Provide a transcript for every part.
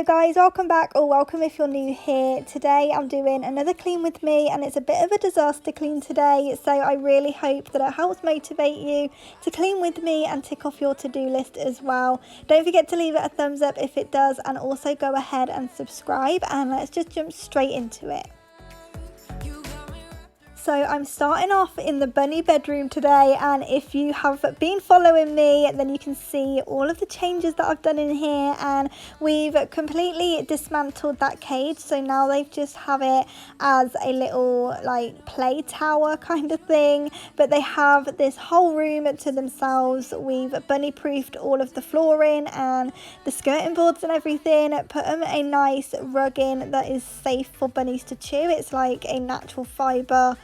Hello guys, welcome back, or welcome if you're new here. Today I'm doing another clean with me, and it's a bit of a disaster clean today, so I really hope that it helps motivate you to clean with me and tick off your to-do list as well. Don't forget to leave it a thumbs up if it does, and also go ahead and subscribe, and let's just jump straight into it. So I'm starting off in the bunny bedroom today, and if you have been following me then you can see all of the changes that I've done in here, and we've completely dismantled that cage, so now they just have it as a little like play tower kind of thing, but they have this whole room to themselves. We've bunny proofed all of the flooring and the skirting boards and everything, put them a nice rug in that is safe for bunnies to chew. It's like a natural fibre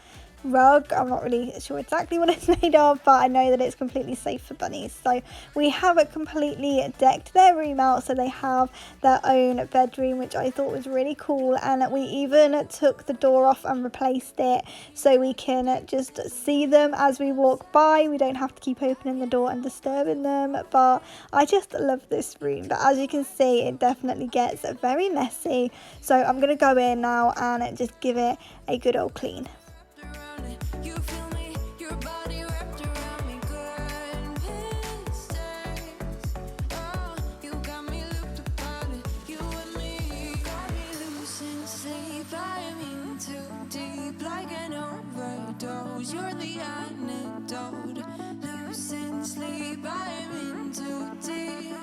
rug. I'm not really sure exactly what it's made of, but I know that it's completely safe for bunnies. So we have it completely decked their room out, so they have their own bedroom, which I thought was really cool. And we even took the door off and replaced it so we can just see them as we walk by. We don't have to keep opening the door and disturbing them, but I just love this room. But as you can see, it definitely gets very messy, so I'm gonna go in now and just give it a good old clean. You're the antidote, losing sleep, I'm in too deep.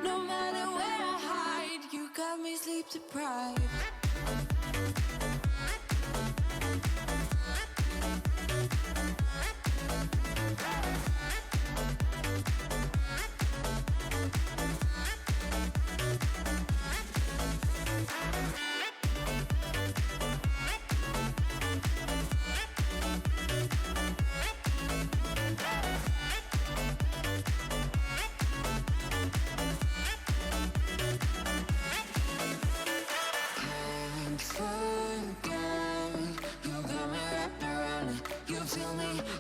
No matter where I hide, you got me sleep deprived.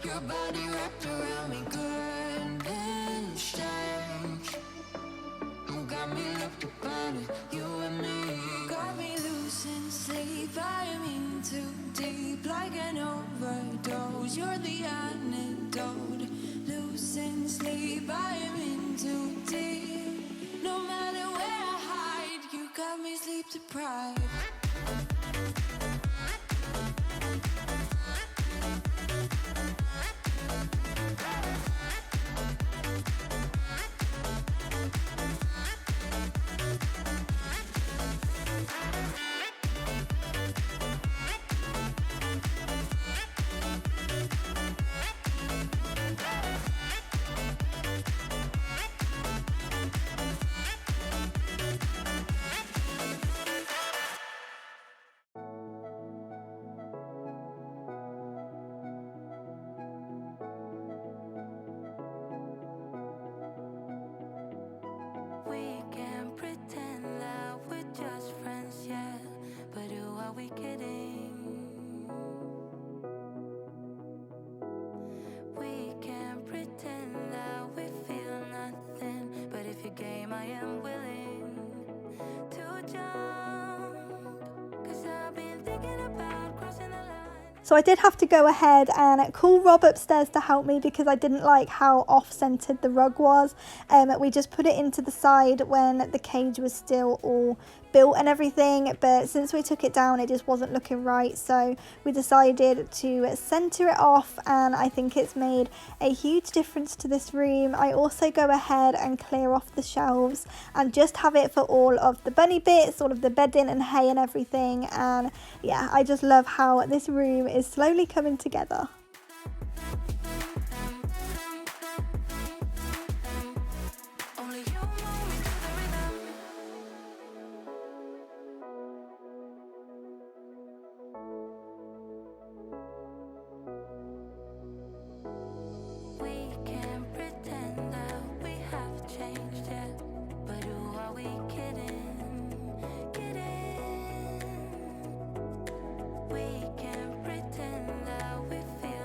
Your body wrapped around me, goodness change. You got me looked upon it, you and me. Got me losing sleep, I'm in too deep, like an overdose. You're the antidote, losing sleep, I'm in too deep. No matter where I hide, you got me sleep deprived. We can pretend that we're just friends, yeah, but who are we kidding? We can pretend that we feel nothing, but if you're game, I am willing to jump, 'cause I've been thinking about crossing the line. So I did have to go ahead and call Rob upstairs to help me because I didn't like how off-centered the rug was. We just put it into the side when the cage was still all built and everything, but since we took it down it just wasn't looking right, so we decided to center it off, and I think it's made a huge difference to this room. I also go ahead and clear off the shelves and just have it for all of the bunny bits, all of the bedding and hay and everything, and yeah, I just love how this room is slowly coming together. We can pretend that we feel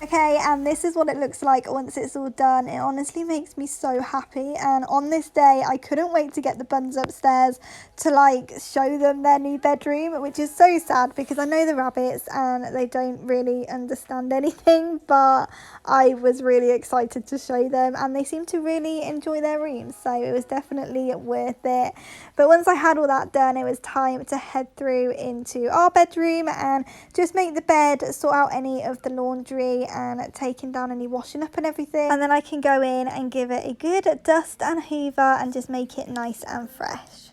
Okay, and this is what it looks like once it's all done. It honestly makes me so happy, and on this day I couldn't wait to get the buns upstairs to like show them their new bedroom, which is so sad because I know the rabbits and they don't really understand anything, but I was really excited to show them and they seem to really enjoy their rooms, so it was definitely worth it. But once I had all that done, it was time to head through into our bedroom and just make the bed, sort out any of the laundry and taking down any washing up and everything, and then I can go in and give it a good dust and hoover and just make it nice and fresh.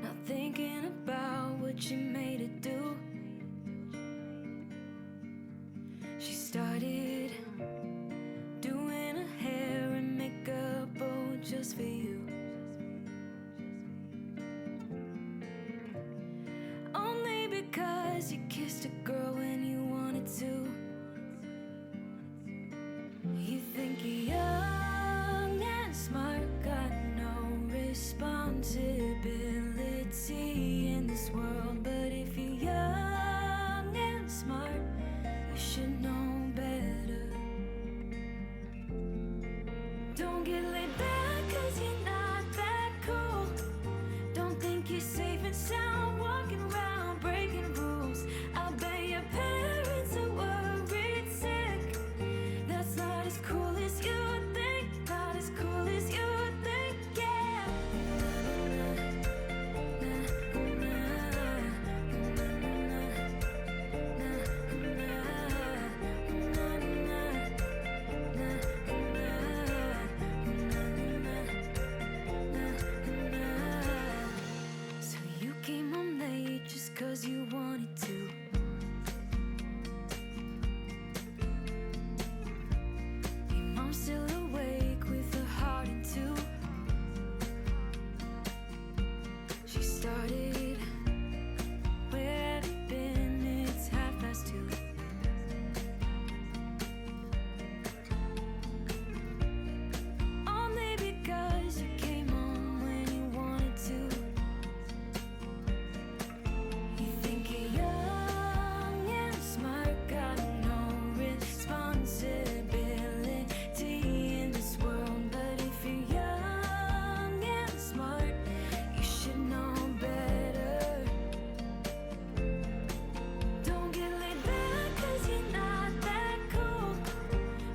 Not thinking about what you made it do. She started doing her hair and makeup, oh, just for you. Only because you kissed a girl when you wanted to. You think you're young and smart, got no responsibility in this world. But if you're young and smart, you should know better. Don't get laid back 'cause you're not that cool. Don't think you're safe and sound walking around breaking rules. I bet your parents are worried sick. That's not as cool as you think. Not as cool as you think, yeah. So you came home late just 'cause you wanted to. Your mom's still awake with her heart in two. She started, where have you been? It's 2:30. Only because you came home when you wanted to. You think you're young and smart, got no responsibility in this world. But if you're young and smart, you should know better. Don't get laid back 'cause you're not that cool.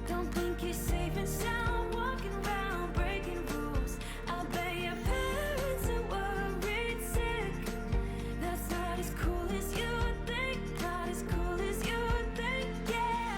Don't think you're safe and sound walking around breaking rules. I bet your parents are worried sick. That's not as cool as you think. Not as cool as you think, yeah.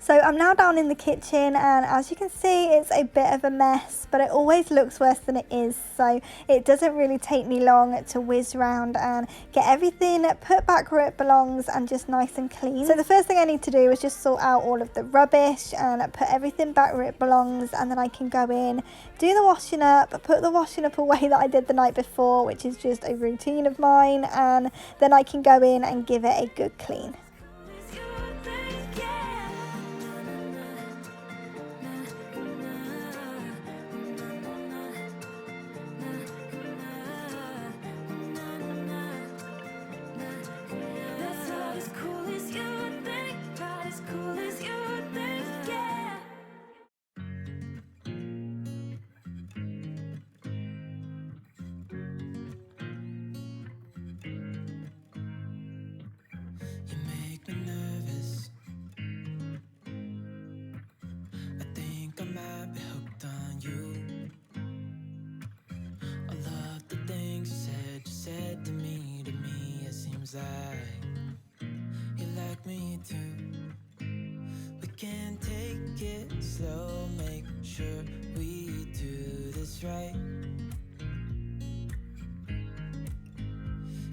So I'm now down in the kitchen and as you can see it's a bit of a mess, but it always looks worse than it is, so it doesn't really take me long to whiz round and get everything put back where it belongs and just nice and clean. So the first thing I need to do is just sort out all of the rubbish and put everything back where it belongs, and then I can go in, do the washing up, put the washing up away that I did the night before, which is just a routine of mine, and then I can go in and give it a good clean. That's not as cool as you think. Not as cool as you think, yeah. You make me nervous. I think I might be hooked on you. All of the things you said to me, it seems like you like me too. We can take it slow, make sure we do this right.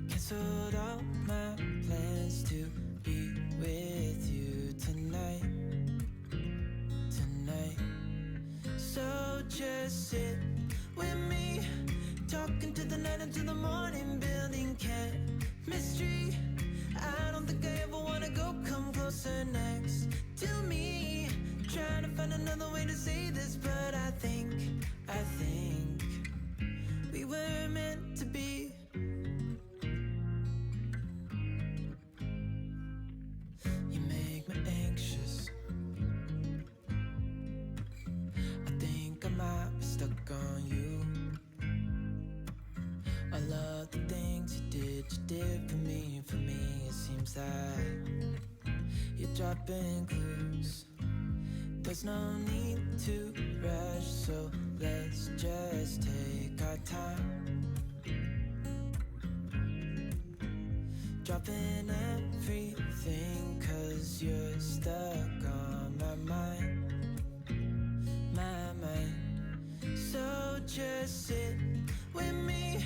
Canceled all my plans to be with you tonight. So just sit with me, talking to the night until the morning, building chemistry. I don't think I ever wanna go, come closer next to me. Trying to find another way to say this, but I think were meant to be. You make me anxious. I think I might be stuck on you. I love the things you did for me. It seems that you're dropping clues. There's no need to rush, so let's just take our time. Dropping everything, 'cause you're stuck on my mind. So just sit with me,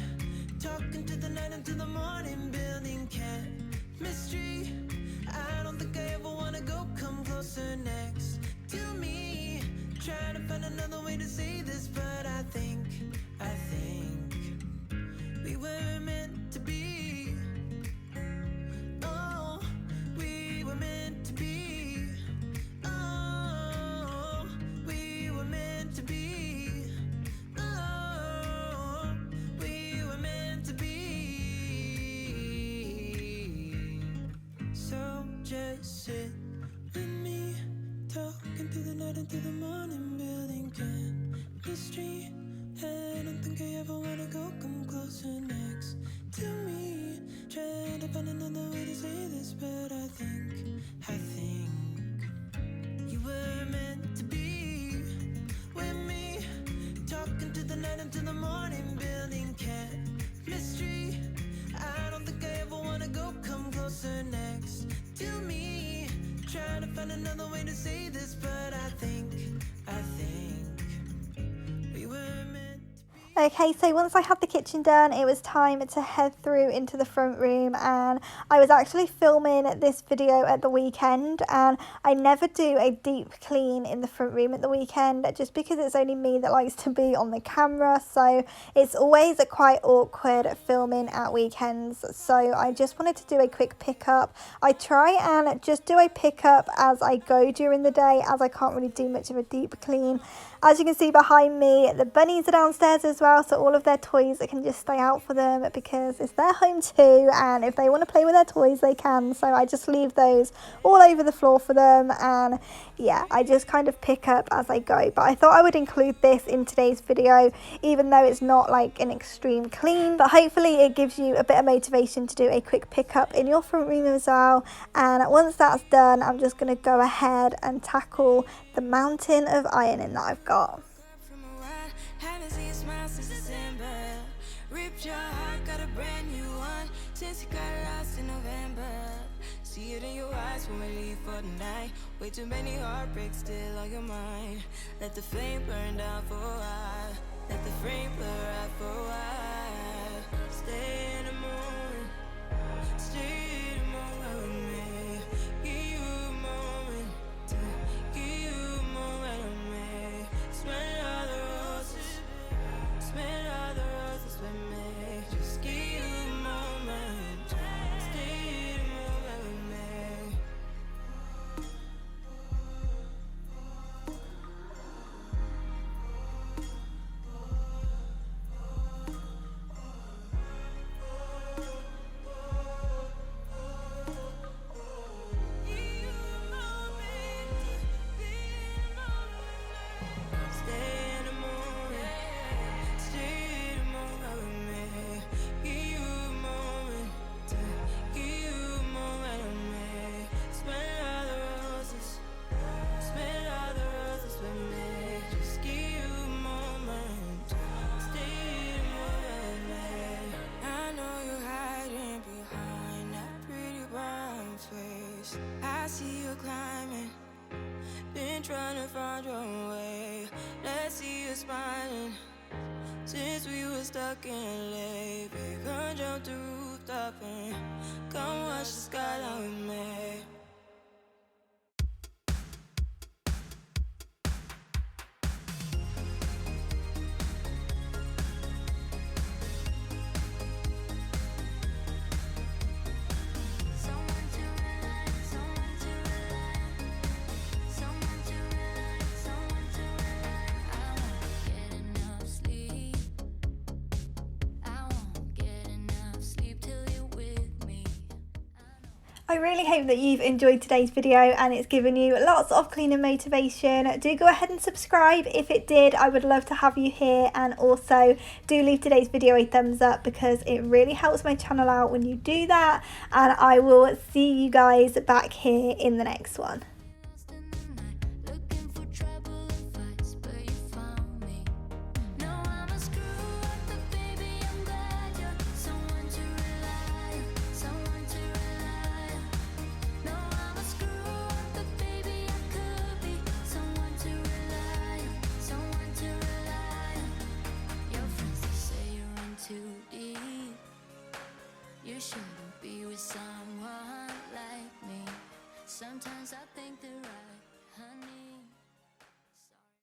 talking to the night until the morning, building chemistry. I don't think I ever wanna go, come closer next to me. Trying to find another way to say this, but I think we were meant to be. Oh, we were meant to be. Oh, we were meant to be. Oh, we were meant to be. So just sit with me, talking through the night until the morning, building chemistry. I don't think I ever wanna go, come closer next to me. Trying to find another way to say this, but I think you were meant to be with me, talking to the night until the morning, building chemistry. I don't think I ever wanna go, come closer next to me. Trying to find another way to say this, but I think we were meant to be. Okay, so once I had the kitchen done, it was time to head through into the front room, and I was actually filming this video at the weekend, and I never do a deep clean in the front room at the weekend just because it's only me that likes to be on the camera, so it's always quite awkward filming at weekends. So I just wanted to do a quick pickup. I try and just do a pickup as I go during the day, as I can't really do much of a deep clean. As you can see behind me, the bunnies are downstairs as well, so all of their toys can just stay out for them because it's their home too, and if they want to play with their toys they can, so I just leave those all over the floor for them. And yeah, I just kind of pick up as I go, but I thought I would include this in today's video even though it's not like an extreme clean, but hopefully it gives you a bit of motivation to do a quick pickup in your front room as well. And once that's done, I'm just going to go ahead and tackle the mountain of ironing that I've got. Ripped your heart, got a brand new one since you got lost in November. See it in your eyes when we leave for the night. Way too many heartbreaks still on your mind. Let the flame burn down for a while. Let the flame blur out for a while. Stay in the moment. Stay in the moment with me. Give you a moment. Give you a moment with me. Smell all the roses. Smell all the roses with me. Just give you a moment. Stay in the moment with me. I see you climbing, been trying to find your way. Let's see you smiling. Since we were stuck in late, we can jump the rooftop and come watch the skyline with me. I really hope that you've enjoyed today's video and it's given you lots of cleaning motivation. Do go ahead and subscribe if it did. I would love to have you here, and also do leave today's video a thumbs up because it really helps my channel out when you do that, and I will see you guys back here in the next one.